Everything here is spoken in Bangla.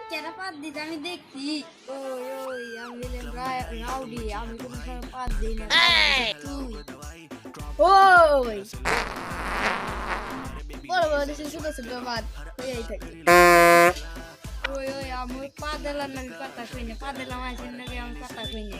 কেন পাত দিতে আমি দেখছি। ওই ওই আমি বললাম রাউডি, আমি কোনো সময় পাত দিই না। তুই ওই বড় বড় দেশে ছোট ছোট পাত হয়েই থাকে। ওই ওই আমি পা দিলাম না, আমি কথা কই না, পা দিলাম আসেন নাকি আমি কথা কই না।